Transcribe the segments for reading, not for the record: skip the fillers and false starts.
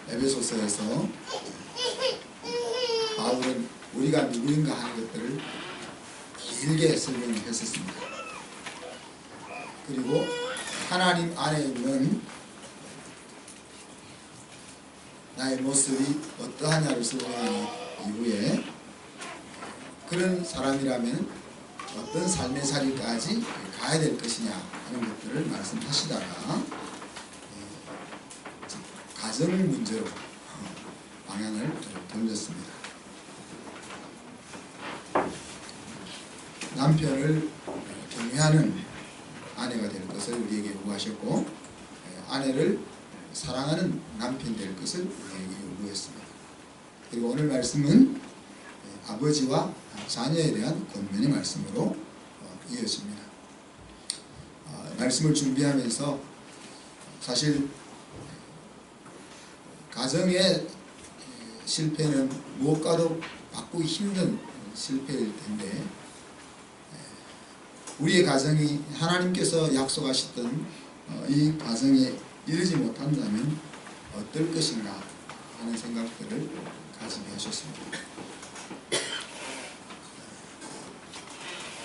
에베소서에서 바울은 우리가 누구인가 하는 것들을 길게 설명을 했었습니다. 그리고 하나님 안에 있는 나의 모습이 어떠하냐를 설명한 이후에 그런 사람이라면 어떤 삶의 자리까지 가야 될 것이냐 하는 것들을 말씀하시다가 가정 문제로 방향을 돌렸습니다. 남편을 경외하는 아내가 될 것을 우리에게 요구하셨고, 아내를 사랑하는 남편이 될 것을 우리에게 요구했습니다. 그리고 오늘 말씀은 아버지와 자녀에 대한 권면의 말씀으로 이어집니다. 말씀을 준비하면서 사실 가정의 실패는 무엇과도 바꾸기 힘든 실패일 텐데, 우리의 가정이 하나님께서 약속하셨던 이 가정에 이르지 못한다면 어떨 것인가 하는 생각들을 가지게 하셨습니다.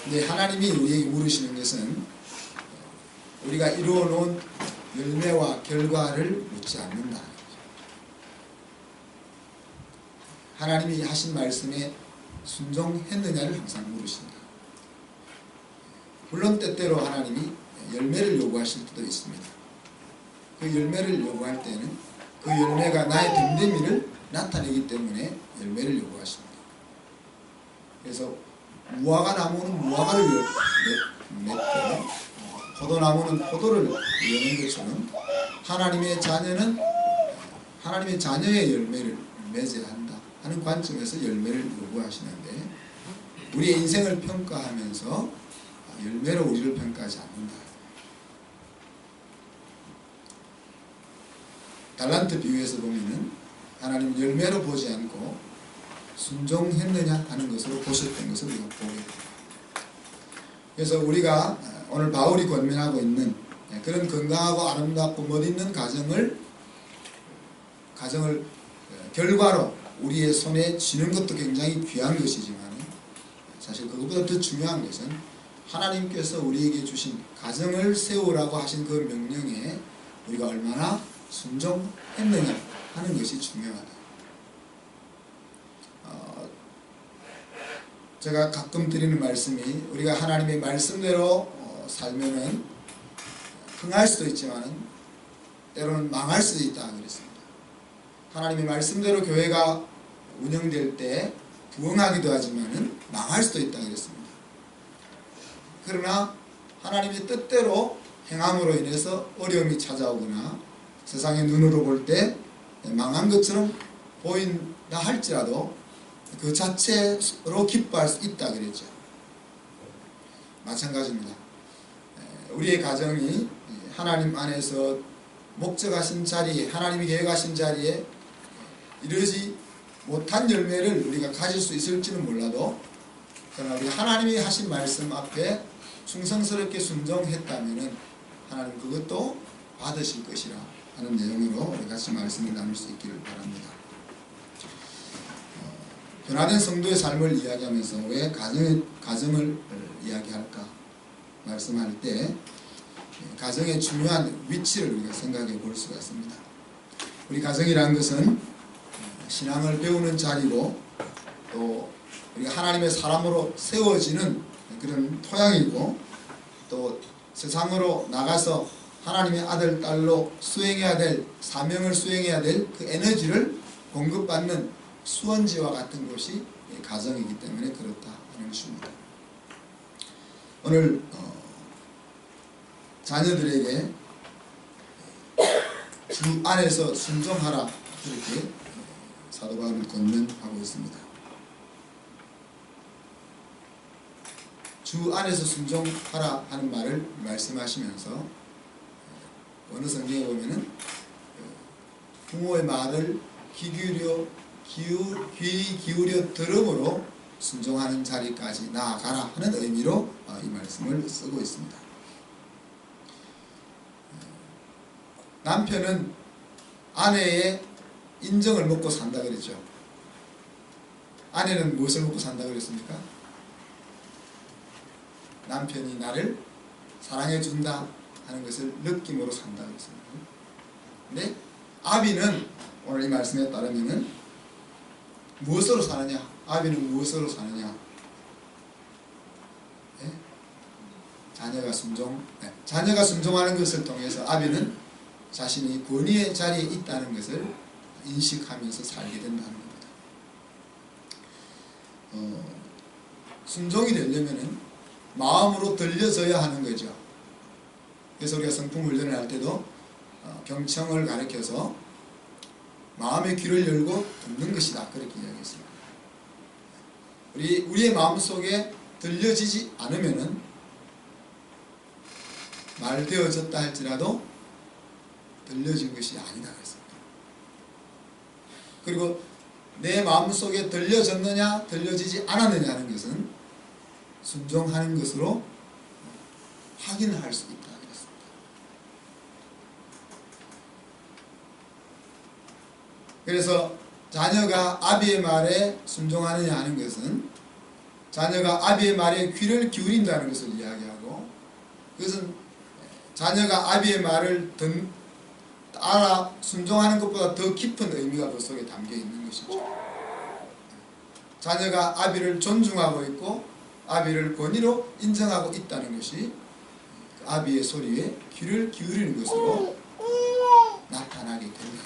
근데 하나님이 우리에게 물으시는 것은 우리가 이루어 놓은 열매와 결과를 묻지 않는다. 하나님이 하신 말씀에 순종했느냐를 항상 물으신다. 물론 때때로 하나님이 열매를 요구하실 때도 있습니다. 그 열매를 요구할 때는 그 열매가 나의 됨됨이를 나타내기 때문에 열매를 요구하십니다. 그래서 무화과 나무는 무화과를 맺고 포도나무는 포도를 여는 것처럼 하나님의 자녀는 하나님의 자녀의 열매를 맺어야 한다 하는 관점에서 열매를 요구하시는데, 우리의 인생을 평가하면서 열매로 우리를 평가하지 않는다. 달란트 비유에서 보면은 하나님 열매로 보지 않고 순종했느냐 하는 것으로 보셨던 것을 우리가 보게 됩니다. 그래서 우리가 오늘 바울이 권면하고 있는 그런 건강하고 아름답고 멋있는 가정을 결과로 우리의 손에 쥐는 것도 굉장히 귀한 것이지만, 사실 그것보다 더 중요한 것은 하나님께서 우리에게 주신 가정을 세우라고 하신 그 명령에 우리가 얼마나 순종했느냐 하는 것이 중요하다. 제가 가끔 드리는 말씀이, 우리가 하나님의 말씀대로 살면은 흥할 수도 있지만 때로는 망할 수도 있다 그랬습니다. 하나님의 말씀대로 교회가 운영될 때 부흥하기도 하지만은 망할 수도 있다 그랬습니다. 그러나 하나님의 뜻대로 행함으로 인해서 어려움이 찾아오거나 세상의 눈으로 볼 때 망한 것처럼 보인다 할지라도 그 자체로 기뻐할 수 있다 그랬죠. 마찬가지입니다. 우리의 가정이 하나님 안에서 목적하신 자리에, 하나님이 계획하신 자리에 이르지 못한 열매를 우리가 가질 수 있을지는 몰라도, 그러나 우리 하나님이 하신 말씀 앞에 충성스럽게 순종했다면 하나님 그것도 받으실 것이라 하는 내용으로 우리 같이 말씀을 나눌 수 있기를 바랍니다. 변화된 성도의 삶을 이야기하면서 왜 가정을 이야기할까 말씀할 때 가정의 중요한 위치를 우리가 생각해 볼 수가 있습니다. 우리 가정이라는 것은 신앙을 배우는 자리고, 또 우리가 하나님의 사람으로 세워지는 그런 토양이고, 또 세상으로 나가서 하나님의 아들, 딸로 수행해야 될 사명을 수행해야 될 그 에너지를 공급받는 수원지와 같은 곳이 가정이기 때문에 그렇다 하는 것입니다. 오늘 자녀들에게 주 안에서 순종하라 그렇게 사도 바울은 권면하고 있습니다. 주 안에서 순종하라 하는 말을 말씀하시면서 어느 성경에 보면은 부모의 말을 귀 기울여 들음으로 순종하는 자리까지 나아가라 하는 의미로 이 말씀을 쓰고 있습니다. 남편은 아내의 인정을 먹고 산다 그랬죠. 아내는 무엇을 먹고 산다 그랬습니까? 남편이 나를 사랑해 준다 하는 것을 느낌으로 산다 그랬습니다. 근데 아비는 오늘 이 말씀에 따르면은 무엇으로 사느냐? 아비는 무엇으로 사느냐? 네? 자녀가 순종하는 것을 통해서 아비는 자신이 권위의 자리에 있다는 것을 인식하면서 살게 된다는 겁니다. 순종이 되려면은 마음으로 들려져야 하는 거죠. 그래서 우리가 성품 훈련을 할 때도 경청을 가르쳐서 마음의 귀를 열고 듣는 것이다 그렇게 이야기했습니다. 우리의 마음속에 들려지지 않으면은 말되어졌다 할지라도 들려진 것이 아니다 그랬습니다. 그리고 내 마음속에 들려졌느냐 들려지지 않았느냐 하는 것은 순종하는 것으로 확인할 수 있다 그랬습니다. 그래서 자녀가 아비의 말에 순종하느냐 하는 것은 자녀가 아비의 말에 귀를 기울인다는 것을 이야기하고, 그것은 자녀가 아비의 말을 따라 순종하는 것보다 더 깊은 의미가 그 속에 담겨 있는 것이죠. 자녀가 아비를 존중하고 있고 아비를 권위로 인정하고 있다는 것이 아비의 소리에 귀를 기울이는 것으로 나타나게 됩니다.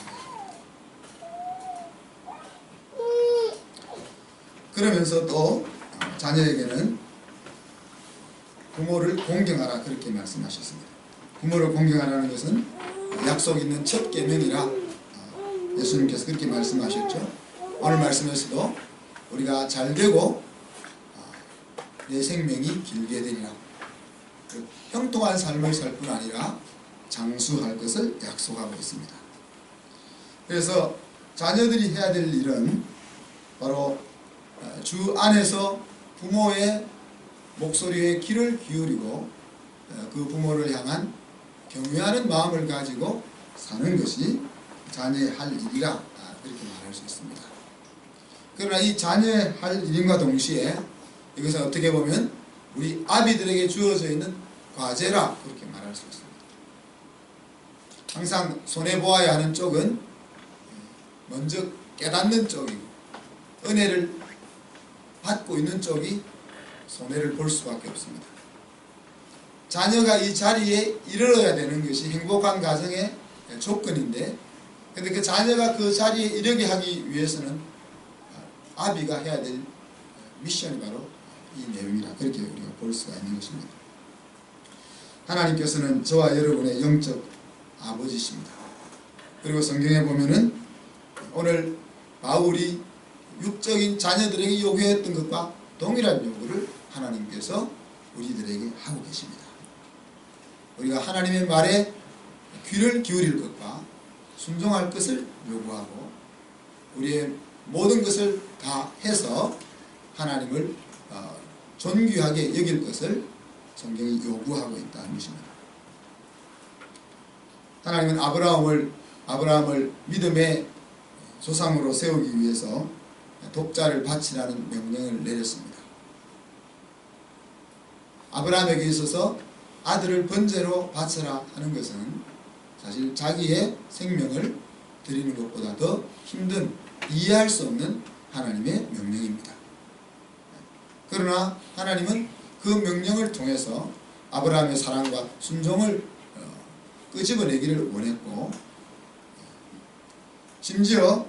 그러면서 또 자녀에게는 부모를 공경하라 그렇게 말씀하셨습니다. 부모를 공경하라는 것은 약속 있는 첫 계명이라 예수님께서 그렇게 말씀하셨죠. 오늘 말씀에서도 우리가 잘되고 내 생명이 길게 되리라. 형통한 삶을 살 뿐 아니라 장수할 것을 약속하고 있습니다. 그래서 자녀들이 해야 될 일은 바로 주 안에서 부모의 목소리에 귀를 기울이고 그 부모를 향한 경외하는 마음을 가지고 사는 것이 자녀의 할 일이라 그렇게 말할 수 있습니다. 그러나 이 자녀의 할 일임과 동시에 이것은 어떻게 보면 우리 아비들에게 주어져 있는 과제라 그렇게 말할 수 있습니다. 항상 손해보아야 하는 쪽은 먼저 깨닫는 쪽이고 은혜를 받고 있는 쪽이 손해를 볼 수밖에 없습니다. 자녀가 이 자리에 이르러야 되는 것이 행복한 가정의 조건인데, 근데 그 자녀가 그 자리에 이르게 하기 위해서는 아비가 해야 될 미션이 바로 이 내용이라 그렇게 우리가 볼 수가 있는 것입니다. 하나님께서는 저와 여러분의 영적 아버지십니다. 그리고 성경에 보면은 오늘 바울이 육적인 자녀들에게 요구했던 것과 동일한 요구를 하나님께서 우리들에게 하고 계십니다. 우리가 하나님의 말에 귀를 기울일 것과 순종할 것을 요구하고 우리의 모든 것을 다 해서 하나님을 존귀하게 여길 것을 성경이 요구하고 있다는 것입니다. 하나님은 아브라함을 믿음의 조상으로 세우기 위해서 독자를 바치라는 명령을 내렸습니다. 아브라함에게 있어서 아들을 번제로 바쳐라 하는 것은 사실 자기의 생명을 드리는 것보다 더 힘든, 이해할 수 없는 하나님의 명령입니다. 그러나 하나님은 그 명령을 통해서 아브라함의 사랑과 순종을 끄집어내기를 원했고, 심지어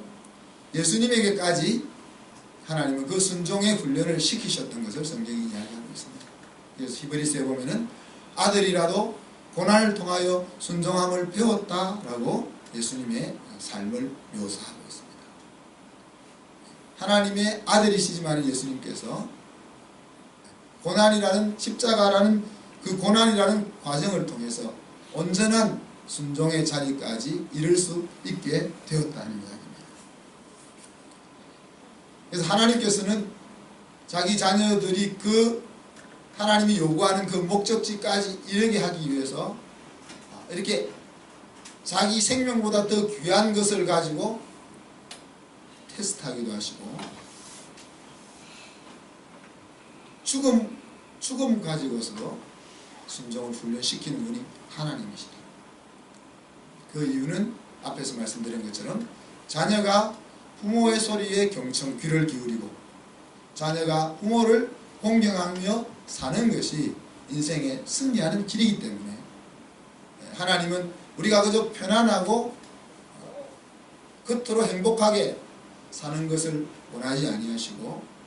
예수님에게까지 하나님은 그 순종의 훈련을 시키셨던 것을 성경이 이야기하고 있습니다. 그래서 히브리서에 보면은 아들이라도 고난을 통하여 순종함을 배웠다라고 예수님의 삶을 묘사하고 있습니다. 하나님의 아들이시지만 예수님께서 고난이라는 십자가라는 그 고난이라는 과정을 통해서 온전한 순종의 자리까지 이룰 수 있게 되었다는 이야기입니다. 그래서 하나님께서는 자기 자녀들이 그 하나님이 요구하는 그 목적지까지 이르게 하기 위해서 이렇게 자기 생명보다 더 귀한 것을 가지고 테스트하기도 하시고 죽음 가지고서도 순종을 훈련시키는 분이 하나님이시다. 그 이유는 앞에서 말씀드린 것처럼 자녀가 부모의 소리에 경청 귀를 기울이고 자녀가 부모를 공경하며 사는 것이 인생에 승리하는 길이기 때문에 하나님은 우리가 그저 편안하고 겉으로 행복하게 사는 것을 원하지 아니하시고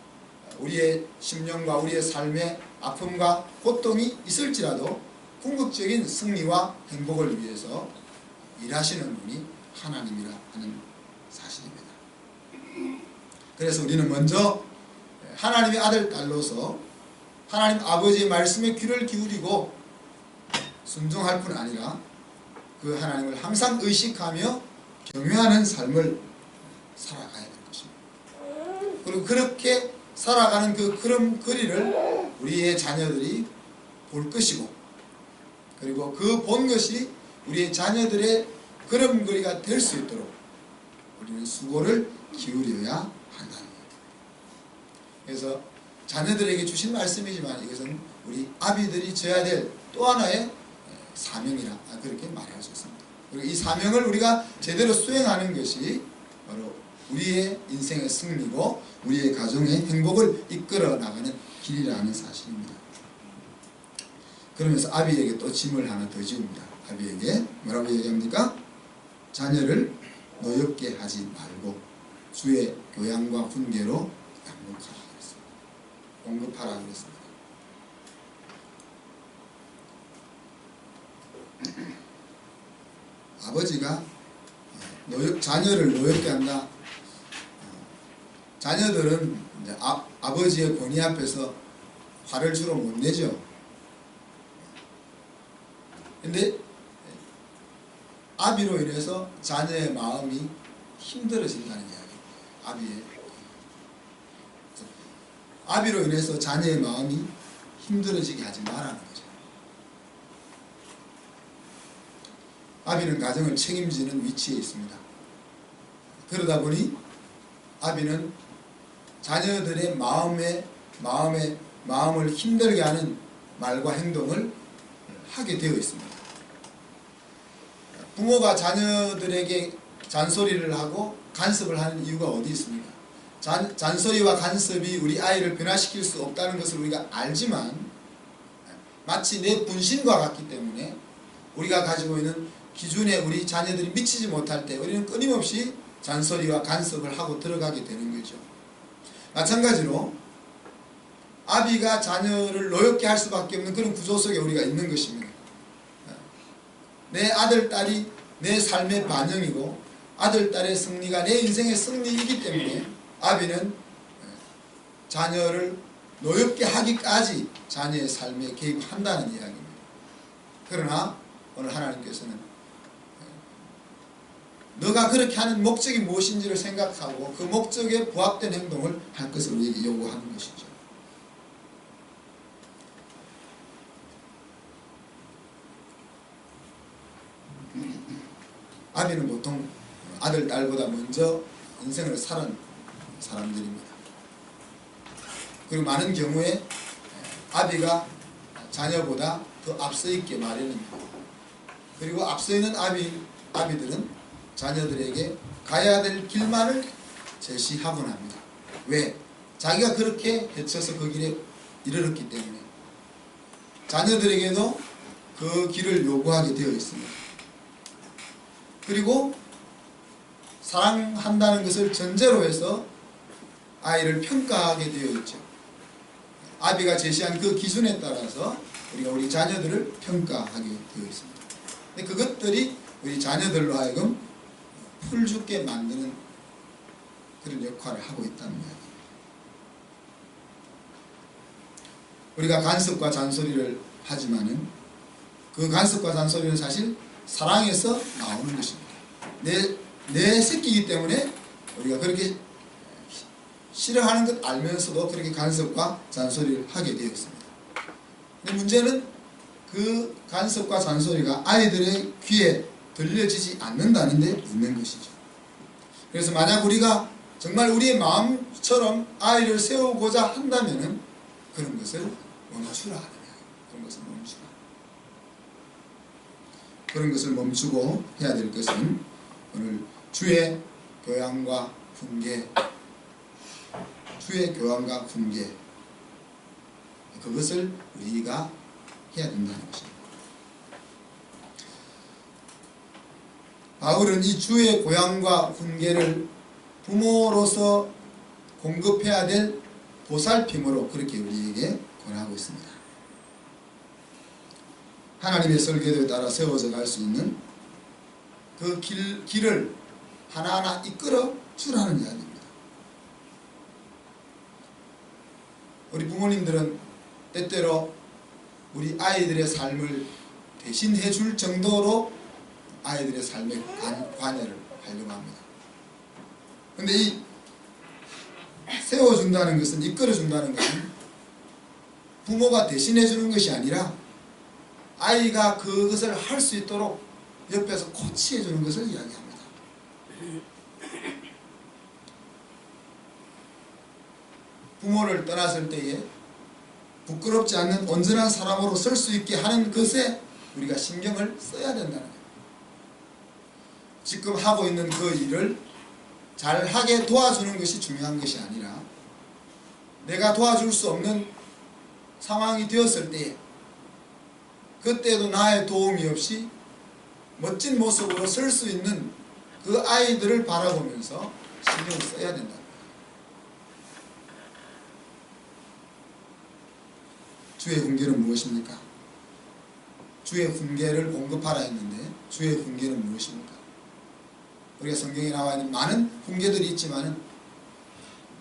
우리의 심령과 우리의 삶의 아픔과 고통이 있을지라도 궁극적인 승리와 행복을 위해서 일하시는 분이 하나님이라 하는 사실입니다. 그래서 우리는 먼저 하나님의 아들 딸로서 하나님 아버지의 말씀에 귀를 기울이고 순종할 뿐 아니라 그 하나님을 항상 의식하며 경외하는 삶을 살아가야 될 것입니다. 그리고 그렇게 살아가는 그 걸음걸이를 우리의 자녀들이 볼 것이고 그리고 그 본 것이 우리의 자녀들의 걸음걸이가 될 수 있도록 우리는 수고를 기울여야 한다는 거예요. 그래서 자녀들에게 주신 말씀이지만 이것은 우리 아비들이 져야 될 또 하나의 사명이라 그렇게 말할 수 있습니다. 그리고 이 사명을 우리가 제대로 수행하는 것이 바로 우리의 인생의 승리고 우리의 가정의 행복을 이끌어 나가는 길이라는 사실입니다. 그러면서 아비에게 또 짐을 하나 더 지웁니다. 아비에게 뭐라고 얘기합니까? 자녀를 노엽게 하지 말고 주의 교양과 훈계로 양육하라 그랬습니다. 공급하라 그랬습니다. 아버지가 자녀를 노엽게 한다. 자녀들은 이제 아버지의 권위 앞에서 화를 주로 못 내죠. 근데 아비로 인해서 자녀의 마음이 힘들어진다는 이야기입니다. 아비로 인해서 자녀의 마음이 힘들어지게 하지 말라는 거죠. 아비는 가정을 책임지는 위치에 있습니다. 그러다 보니 아비는 자녀들의 마음을 힘들게 하는 말과 행동을 하게 되어 있습니다. 부모가 자녀들에게 잔소리를 하고 간섭을 하는 이유가 어디 있습니까? 잔소리와 간섭이 우리 아이를 변화시킬 수 없다는 것을 우리가 알지만 마치 내 분신과 같기 때문에 우리가 가지고 있는 기준에 우리 자녀들이 미치지 못할 때 우리는 끊임없이 잔소리와 간섭을 하고 들어가게 되는 거죠. 마찬가지로 아비가 자녀를 노엽게 할 수밖에 없는 그런 구조 속에 우리가 있는 것입니다. 내 아들, 딸이 내 삶의 반영이고 아들, 딸의 승리가 내 인생의 승리이기 때문에 아비는 자녀를 노엽게 하기까지 자녀의 삶에 개입한다는 이야기입니다. 그러나 오늘 하나님께서는 너가 그렇게 하는 목적이 무엇인지를 생각하고 그 목적에 부합된 행동을 할 것을 우리에게 요구하는 것이죠. 아비는 보통 아들, 딸보다 먼저 인생을 사는 사람들입니다. 그리고 많은 경우에 아비가 자녀보다 더 앞서 있게 마련입니다. 그리고 앞서 있는 아비들은 자녀들에게 가야 될 길만을 제시하곤 합니다. 왜? 자기가 그렇게 헤쳐서 그 길에 이르렀기 때문에 자녀들에게도 그 길을 요구하게 되어 있습니다. 그리고 사랑한다는 것을 전제로 해서 아이를 평가하게 되어 있죠. 아비가 제시한 그 기준에 따라서 우리가 우리 자녀들을 평가하게 되어 있습니다. 근데 그것들이 우리 자녀들로 하여금 풀죽게 만드는 그런 역할을 하고 있다는 이야기입니다. 우리가 간섭과 잔소리를 하지만은 그 간섭과 잔소리는 사실 사랑에서 나오는 것입니다. 내 새끼이기 때문에 우리가 그렇게 싫어하는 것 알면서도 그렇게 간섭과 잔소리를 하게 되어 있습니다. 근데 문제는 그 간섭과 잔소리가 아이들의 귀에 들려지지 않는다는 데 있는 것이죠. 그래서 만약 우리가 정말 우리의 마음처럼 아이를 세우고자 한다면은 그런 것을 멈추라 하느냐. 그런 것을 멈추라. 그런 것을 멈추고 해야 될 것은 오늘 주의 교양과 훈계, 주의 교양과 훈계, 그것을 우리가 해야 된다는 것입니다. 바울은 이 주의 교양과 훈계를 부모로서 공급해야 될 보살핌으로 그렇게 우리에게 권하고 있습니다. 하나님의 설계도에 따라 세워져 갈 수 있는 그 길을 하나하나 이끌어 주라는 이야기입니다. 우리 부모님들은 때때로 우리 아이들의 삶을 대신해 줄 정도로 아이들의 삶에 관여를 하려고 합니다. 그런데 이 세워준다는 것은, 이끌어준다는 것은 부모가 대신해 주는 것이 아니라 아이가 그것을 할 수 있도록 옆에서 코치해 주는 것을 이야기합니다. 부모를 떠났을 때에 부끄럽지 않는 온전한 사람으로 설 수 있게 하는 것에 우리가 신경을 써야 된다는 거예요. 지금 하고 있는 그 일을 잘하게 도와주는 것이 중요한 것이 아니라 내가 도와줄 수 없는 상황이 되었을 때 그때도 나의 도움이 없이 멋진 모습으로 설 수 있는 그 아이들을 바라보면서 신경을 써야 된다. 주의 훈계는 무엇입니까? 주의 훈계를 공급하라 했는데 주의 훈계는 무엇입니까? 우리가 성경에 나와 있는 많은 훈계들이 있지만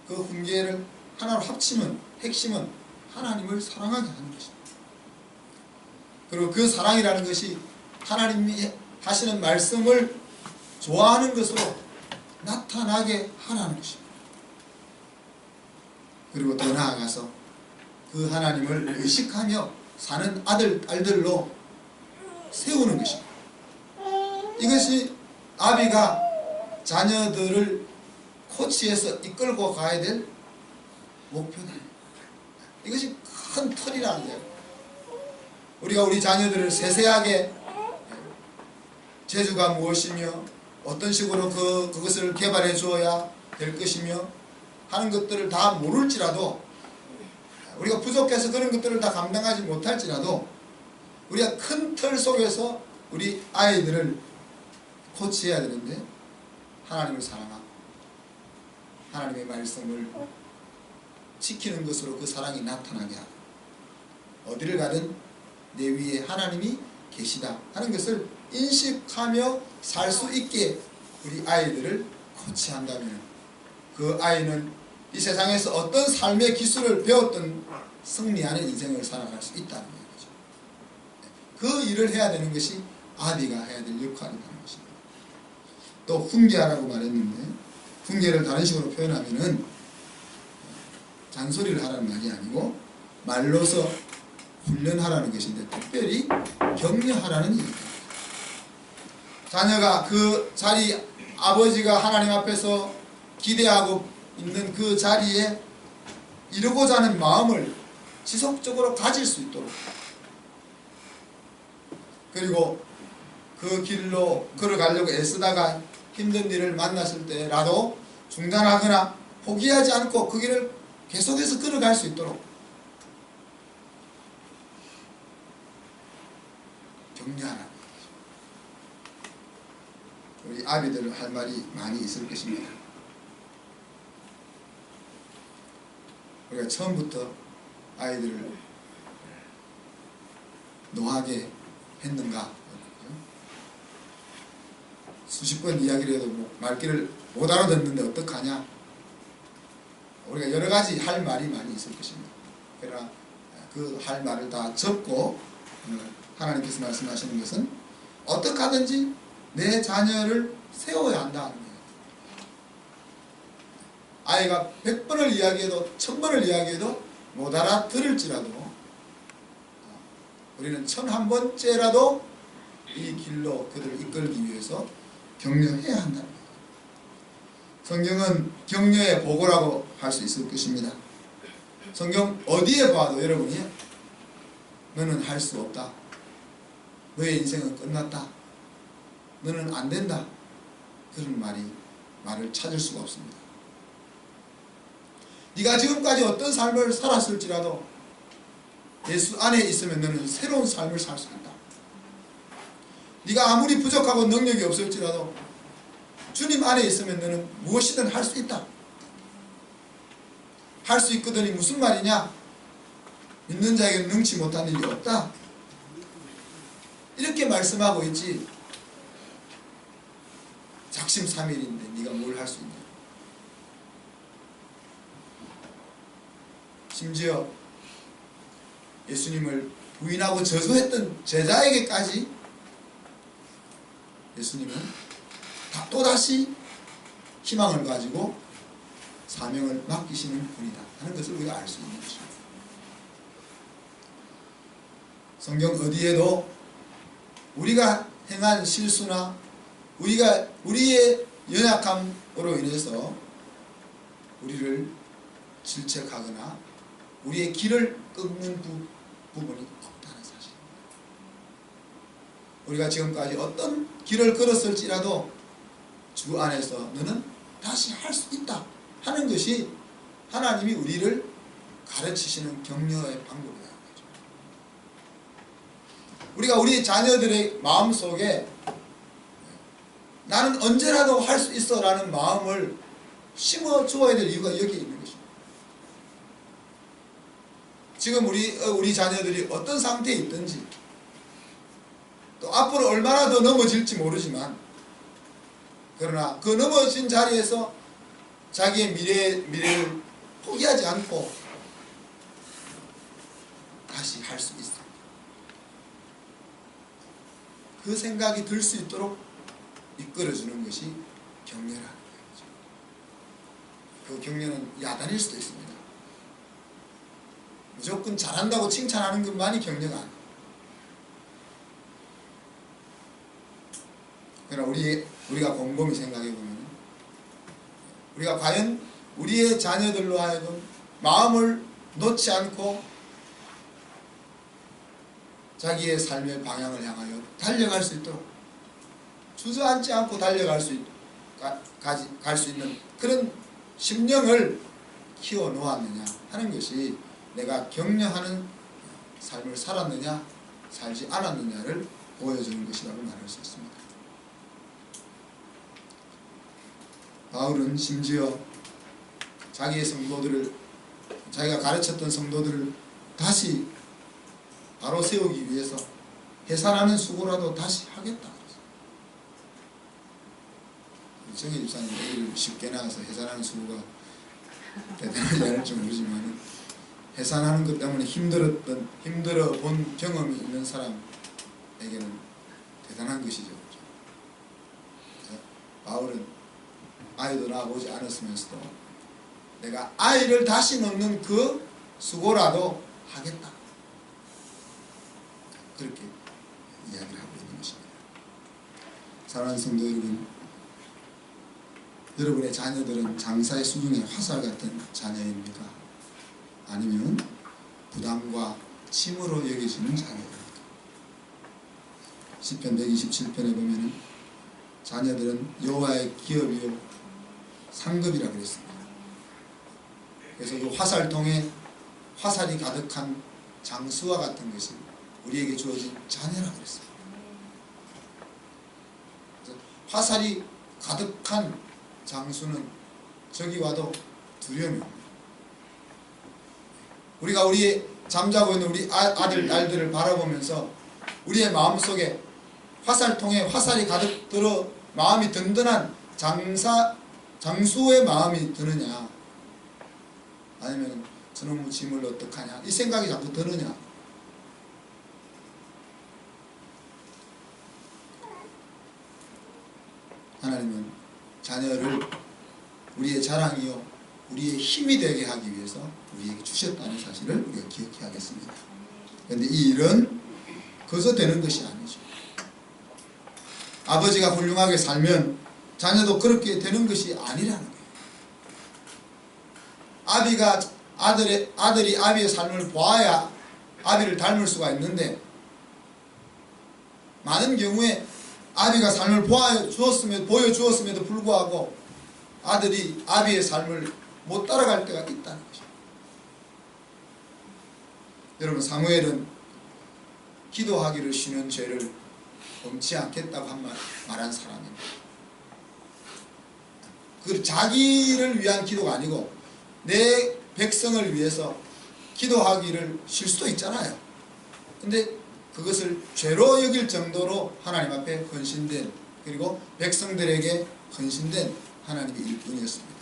그 훈계를 하나로 합치면 핵심은 하나님을 사랑하게 하는 것입니다. 그리고 그 사랑이라는 것이 하나님이 하시는 말씀을 좋아하는 것으로 나타나게 하라는 것입니다. 그리고 더 나아가서 그 하나님을 의식하며 사는 아들, 딸들로 세우는 것입니다. 이것이 아비가 자녀들을 코치해서 이끌고 가야 될 목표다. 이것이 큰 틀이라는 거예요. 우리가 우리 자녀들을 세세하게 재주가 무엇이며 어떤 식으로 그것을 개발해 주어야 될 것이며 하는 것들을 다 모를지라도 우리가 부족해서 그런 것들을 다 감당하지 못할지라도 우리가 큰 틀 속에서 우리 아이들을 코치해야 되는데 하나님을 사랑하고 하나님의 말씀을 지키는 것으로 그 사랑이 나타나게 하고 어디를 가든 내 위에 하나님이 계시다 하는 것을 인식하며 살 수 있게 우리 아이들을 코치한다면 그 아이는 이 세상에서 어떤 삶의 기술을 배웠든 승리하는 인생을 살아갈 수 있다는 얘기죠. 그 일을 해야 되는 것이 아비가 해야 될 역할이라는 것입니다. 또 훈계하라고 말했는데 훈계를 다른 식으로 표현하면은 잔소리를 하라는 말이 아니고 말로서 훈련하라는 것인데 특별히 격려하라는 얘기입니다. 자녀가 그 자리 아버지가 하나님 앞에서 기대하고 있는 그 자리에 이루고자 하는 마음을 지속적으로 가질 수 있도록 그리고 그 길로 걸어가려고 애쓰다가 힘든 일을 만났을 때라도 중단하거나 포기하지 않고 그 길을 계속해서 걸어갈 수 있도록 격려하라. 우리 아비들 할 말이 많이 있을 것입니다. 우리가 처음부터 아이들을 노하게 했는가? 수십 번 이야기를 해도 말귀를 못 알아듣는데 어떡하냐? 우리가 여러 가지 할 말이 많이 있을 것입니다. 그러나 그 할 말을 다 접고 하나님께서 말씀하시는 것은 어떻게 하든지 내 자녀를 세워야 한다는 거예요. 아이가 100번을 이야기해도 1000번을 이야기해도 못 알아들을지라도 우리는 1001번째라도 이 길로 그들을 이끌기 위해서 격려해야 한다는 거예요. 성경은 격려의 보고라고 할 수 있을 것입니다. 성경 어디에 봐도 여러분이 너는 할 수 없다. 너의 인생은 끝났다. 너는 안 된다. 그런 말을 찾을 수가 없습니다. 네가 지금까지 어떤 삶을 살았을지라도 예수 안에 있으면 너는 새로운 삶을 살 수 있다. 네가 아무리 부족하고 능력이 없을지라도 주님 안에 있으면 너는 무엇이든 할 수 있다. 할 수 있거든이 무슨 말이냐? 믿는 자에게는 능치 못한 일이 없다. 이렇게 말씀하고 있지. 작심삼일인데 네가 뭘 할 수 있냐? 심지어 예수님을 부인하고 저주했던 제자에게까지 예수님은 또다시 희망을 가지고 사명을 맡기시는 분이다 하는 것을 우리가 알 수 있는 것입니다. 성경 어디에도 우리가 행한 실수나 우리의 연약함으로 인해서 우리를 질책하거나 우리의 길을 끊는 부분이 없다는 사실입니다. 우리가 지금까지 어떤 길을 걸었을지라도 주 안에서 너는 다시 할 수 있다 하는 것이 하나님이 우리를 가르치시는 격려의 방법이다. 우리가 우리 자녀들의 마음속에 나는 언제라도 할 수 있어 라는 마음을 심어 주어야 될 이유가 여기 있는 것입니다. 지금 우리 자녀들이 어떤 상태에 있든지 또 앞으로 얼마나 더 넘어질지 모르지만 그러나 그 넘어진 자리에서 자기의 미래를 포기하지 않고 다시 할 수 있어. 그 생각이 들 수 있도록 이끌어주는 것이 격려라는 거죠. 그 격려는 야단일 수도 있습니다. 무조건 잘한다고 칭찬하는 것만이 격려가 아니에요. 그러나 우리가 곰곰이 생각해 보면 우리가 과연 우리의 자녀들로 하여금 마음을 놓지 않고 자기의 삶의 방향을 향하여 달려갈 수 있도록 주저앉지 않고 달려갈 수 있는 그런 심령을 키워 놓았느냐 하는 것이 내가 격려하는 삶을 살았느냐 살지 않았느냐를 보여주는 것이라고 말할 수 있습니다. 바울은 심지어 자기의 성도들을 자기가 가르쳤던 성도들을 다시 바로 세우기 위해서 해산하는 수고라도 다시 하겠다. 정혜 집사님 얘기를 쉽게 나와서 해산하는 수고가 대단하지 않을지 모르지만 해산하는 것 때문에 힘들어 본 경험이 있는 사람에게는 대단한 것이죠. 바울은 아이도 낳아보지 않았으면서도 내가 아이를 다시 낳는 그 수고라도 하겠다. 그렇게 이야기를 하고 있는 것입니다. 사랑하는 성도 여러분, 여러분의 자녀들은 장사의 수중에 화살 같은 자녀입니까? 아니면 부담과 침으로 여기시는 자녀입니까? 시편 127편에 보면 자녀들은 여호와의 기업이요 상급이라 그랬습니다. 그래서 그 화살통에 화살이 가득한 장수와 같은 것이 우리에게 주어진 자녀라 그랬습니다. 화살이 가득한 장수는 저기 와도 두려움이 옵니다. 우리가 우리 잠자고 있는 우리 아들, 딸들을 바라보면서 우리의 마음속에 화살통에 화살이 가득 들어 마음이 든든한 장수의 마음이 드느냐 아니면 저놈의 짐을 어떡하냐 이 생각이 자꾸 드느냐. 하나님은 자녀를 우리의 자랑이요 우리의 힘이 되게 하기 위해서 우리에게 주셨다는 사실을 우리가 기억해야 하겠습니다. 그런데 이 일은 거기서 되는 것이 아니죠. 아버지가 훌륭하게 살면 자녀도 그렇게 되는 것이 아니라는 거예요. 아들이 아비의 삶을 보아야 아비를 닮을 수가 있는데, 많은 경우에 아비가 삶을 보여주었음에도 불구하고 아들이 아비의 삶을 못 따라갈 때가 있다는 것입니다. 여러분, 사무엘은 기도하기를 쉬는 죄를 범치 않겠다고 말한 사람입니다. 그 자기를 위한 기도가 아니고 내 백성을 위해서 기도하기를 쉴 수도 있잖아요. 근데 그것을 죄로 여길 정도로 하나님 앞에 헌신된, 그리고 백성들에게 헌신된 하나님의 일꾼이었습니다.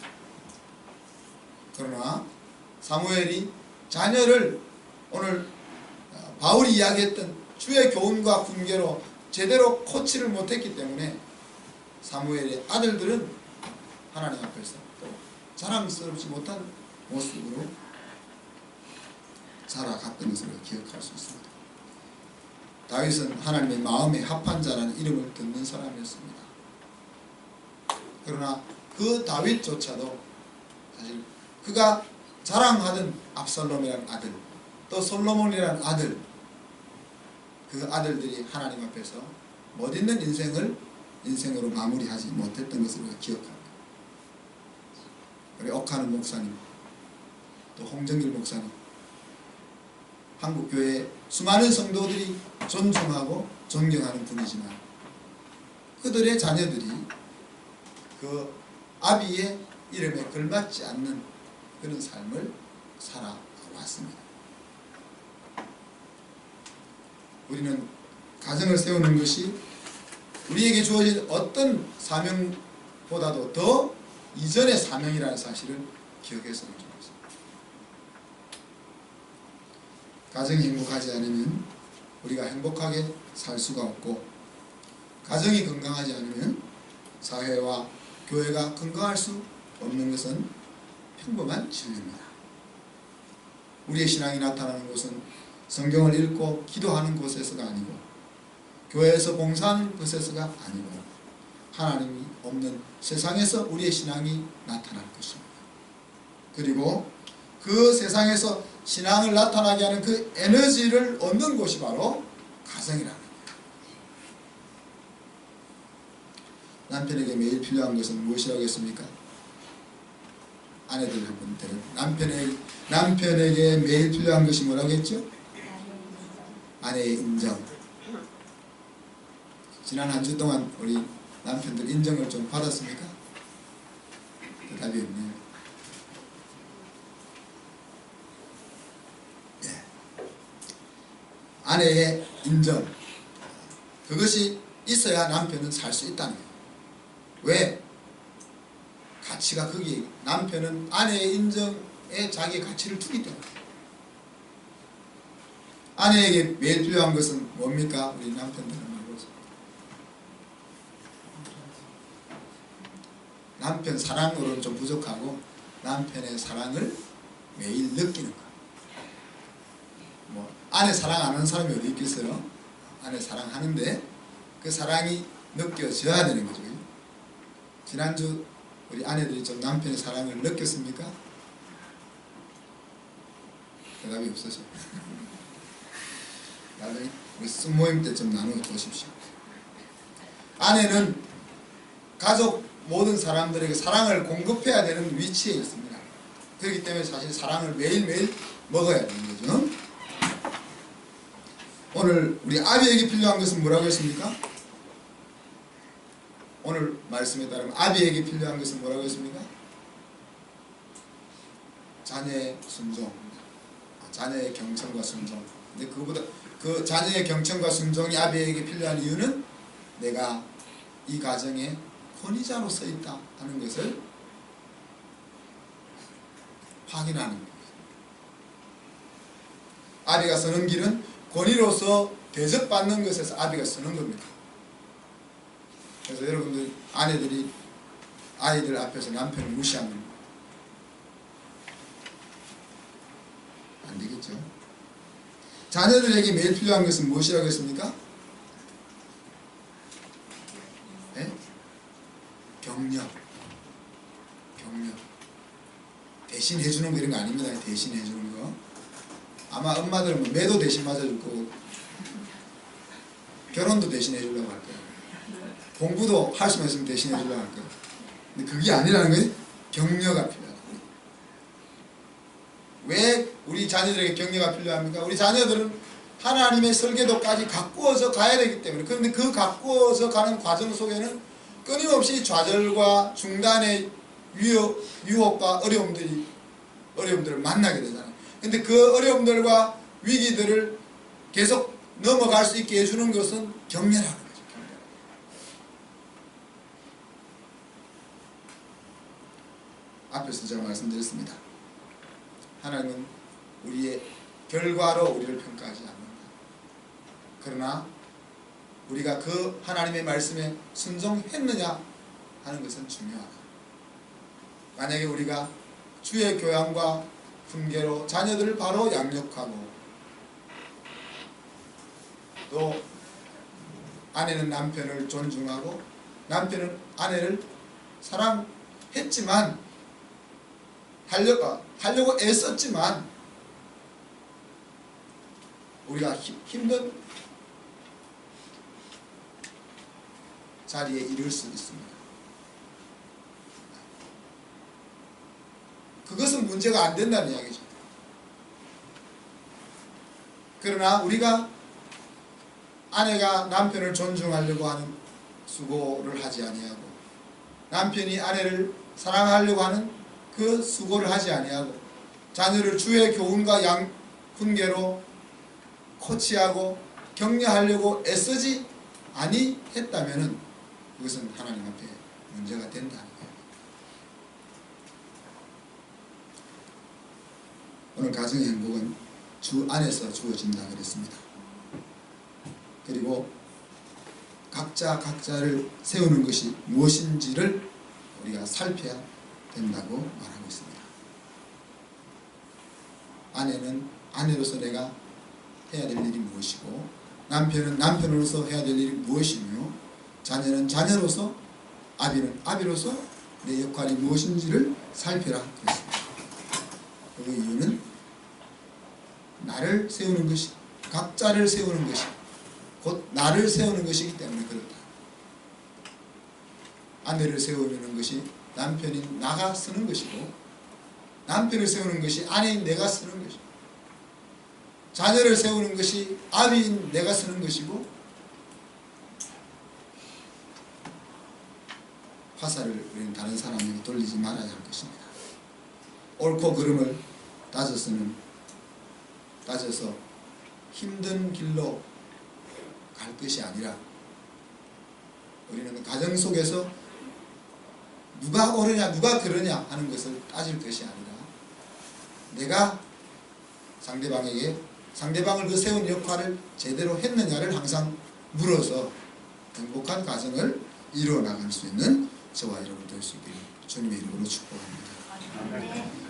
그러나 사무엘이 자녀를 오늘 바울이 이야기했던 주의 교훈과 훈계로 제대로 코치를 못했기 때문에 사무엘의 아들들은 하나님 앞에서 또 자랑스럽지 못한 모습으로 살아갔던 것을 기억할 수 있습니다. 다윗은 하나님의 마음에 합한 자라는 이름을 듣는 사람이었습니다. 그러나 그 다윗조차도 사실 그가 자랑하던 압살롬이라는 아들, 또 솔로몬이라는 아들, 그 아들들이 하나님 앞에서 멋있는 인생으로 마무리하지 못했던 것을 우리가 기억합니다. 우리 옥하는 목사님, 또 홍정길 목사님, 한국교회 수많은 성도들이 존중하고 존경하는 분이지만 그들의 자녀들이 그 아비의 이름에 걸맞지 않는 그런 삶을 살아왔습니다. 우리는 가정을 세우는 것이 우리에게 주어진 어떤 사명보다도 더 이전의 사명이라는 사실을 기억했으면 좋겠습니다. 가정이 행복하지 않으면 우리가 행복하게 살 수가 없고, 가정이 건강하지 않으면 사회와 교회가 건강할 수 없는 것은 평범한 진리입니다. 우리의 신앙이 나타나는 곳은 성경을 읽고 기도하는 곳에서가 아니고, 교회에서 봉사하는 곳에서가 아니고, 하나님이 없는 세상에서 우리의 신앙이 나타날 것입니다. 그리고 그 세상에서 신앙을 나타나게 하는 그 에너지를 얻는 곳이 바로 가정이라는 거예요. 남편에게 매일 필요한 것은 무엇이라고 했습니까? 아내들 분들은 남편에게 매일 필요한 것이 뭐라고 했죠? 아내의 인정. 지난 한 주 동안 우리 남편들 인정을 좀 받았습니까? 대답이 없네요. 예. 아내의 인정, 그것이 있어야 남편은 살 수 있다는 거예요. 왜? 가치가 거기에, 남편은 아내의 인정에 자기의 가치를 두기 때문에. 아내에게 매일 필요한 것은 뭡니까? 우리 남편들은 말로서 남편 사랑으로는 좀 부족하고 남편의 사랑을 매일 느끼는 것. 뭐 아내 사랑 안 하는 사람이 어디 있겠어요? 아내 사랑하는데 그 사랑이 느껴져야 되는 거죠. 지난주 우리 아내들이 좀 남편의 사랑을 느꼈습니까? 대답이 없으셔. 나중에 우리 순모임 때 좀 나누어 보십시오. 아내는 가족 모든 사람들에게 사랑을 공급해야 되는 위치에 있습니다. 그렇기 때문에 사실 사랑을 매일매일 먹어야 되는 거죠. 오늘 우리 아비에게 필요한 것은 뭐라고 했습니까? 오늘 말씀에 따르면 아비에게 필요한 것은 뭐라고 했습니까? 자녀의 순종, 자녀의 경청과 순종. 근데 그보다 그 자녀의 경청과 순종이 아비에게 필요한 이유는 내가 이 가정의 권위자로서 있다 하는 것을 확인하는 거예요. 아비가 서는 길은 권위로서 대접받는 것에서 아비가 서는 겁니다. 그래서 여러분들 아내들이 아이들 앞에서 남편을 무시하면 안 되겠죠. 자녀들에게 매일 필요한 것은 무엇이라고 했습니까? 네? 격려, 대신 해주는 거 이런 거 아닙니다. 대신 해주는 거. 아마 엄마들은 뭐 매도 대신 맞아줄 거고 결혼도 대신 해주려고 할 거예요. 공부도 할 수만 있으면 대신 해주려고 할 거예요. 근데 그게 아니라는 거예요. 격려가 필요하다. 왜 우리 자녀들에게 격려가 필요합니까? 우리 자녀들은 하나님의 설계도까지 가꾸어서 가야 되기 때문에. 그런데 그 가꾸어서 가는 과정 속에는 끊임없이 좌절과 중단의 유혹과 어려움들을 만나게 되잖아요. 근데 그 어려움들과 위기들을 계속 넘어갈 수 있게 해주는 것은 격려라는 거죠. 앞에서 제가 말씀드렸습니다. 하나님은 우리의 결과로 우리를 평가하지 않는다. 그러나 우리가 그 하나님의 말씀에 순종했느냐 하는 것은 중요하다. 만약에 우리가 주의 교양과 훈계로 자녀들을 바로 양육하고 또 아내는 남편을 존중하고 남편은 아내를 사랑했지만 하려고 애썼지만 우리가 힘든 자리에 이를 수 있습니다. 그것은 문제가 안 된다는 이야기죠. 그러나 우리가 아내가 남편을 존중하려고 하는 수고를 하지 아니하고 남편이 아내를 사랑하려고 하는 그 수고를 하지 아니하고 자녀를 주의 교훈과 훈계로 코치하고 격려하려고 애쓰지 아니했다면 그것은 하나님 앞에 문제가 된다는 거예요. 오늘 가정의 행복은 주 안에서 주어진다 그랬습니다. 그리고 각자를 세우는 것이 무엇인지를 우리가 살펴야 된다고 말하고 있습니다. 아내는 아내로서 내가 해야 될 일이 무엇이고 남편은 남편으로서 해야 될 일이 무엇이며 자녀는 자녀로서 아비는 아비로서 내 역할이 무엇인지를 살펴라 그랬습니다. 그 이유는 나를 세우는 것이 각자를 세우는 것이 곧 나를 세우는 것이기 때문에 그렇다. 아내를 세우는 것이 남편인 나가 쓰는 것이고 남편을 세우는 것이 아내인 내가 쓰는 것이고 자녀를 세우는 것이 아비인 내가 쓰는 것이고 화살을 우리는 다른 사람에게 돌리지 말아야 할 것입니다. 옳고 그름을 따져서 힘든 길로 갈 것이 아니라 우리는 가정 속에서 누가 옳으냐 누가 그러냐 하는 것을 따질 것이 아니라 내가 상대방을 그 세운 역할을 제대로 했느냐를 항상 물어서 행복한 가정을 이루어 나갈 수 있는 저와 여러분 될 수 있기를 주님의 이름으로 축복합니다.